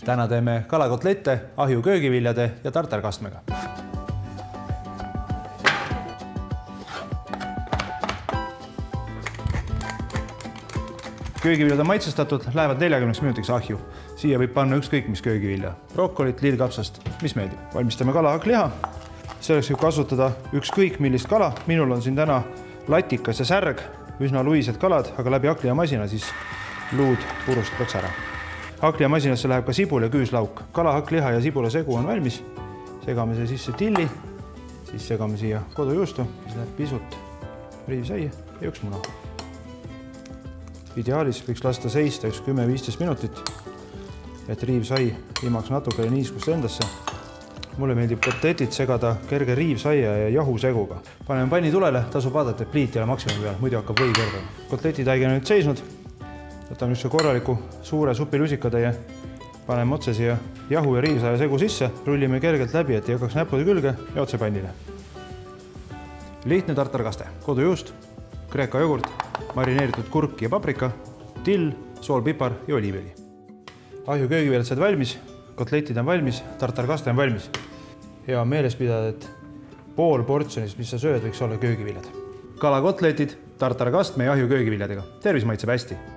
Täna teeme kalakotlette ahju köögiviljade ja tartarkastmega. Köögiviljad on maitsestatud, lähevad 40 minutiks ahju. Siia võib panna ükskõik mis köögivilja, brokkolit, lillkapsast, mis meeldib. Valmistame kalahakliha. Selleks võib kasutada ükskõik millist kala. Minul on siin täna latikas ja särg, üsna luised kalad, aga läbi hakklihamasina siis luud purustatakse ära. Hakklihamasinasse läheb ka sibul ja küüslauk. Kalahakkliha ja sibula segu on valmis. Segame see sisse tilli, siis segame siia kodujuustu, siis läheb pisut riivsaia ja üks muna. Ideaalis võiks lasta seista 10-15 minutit, et riivsai imaks natuke niiskust endasse. Mulle meeldib kotletid segada kerge riivsaia ja jahuseguga. Paneme panni tulele, tasub vaadata, et pliit ei ole maksimumi peal, muidu hakkab või kõrgema. Kotletitaigi on nüüd seisnud. Võtame üks korraliku suure supilusikatäie, paneme otse siia jahu ja riivsaia segu sisse, rullime kergelt läbi, et ei hakkaks näppude külge ja otse pannile. Lihtne tartarkaste, kodujuust, kreeka jogurt, marineeritud kurk ja paprika, till, sool, pipar ja oliivõli. Ahju köögiviljad said valmis, kotletid on valmis, tartarkaste on valmis. Hea on meeles pidada, et pool portsjonist, mis sa sööd, võiks olla köögiviljad. Kalakotletid, tartarkastme ja ahju köögiviljadega. Tervis maitseb hästi!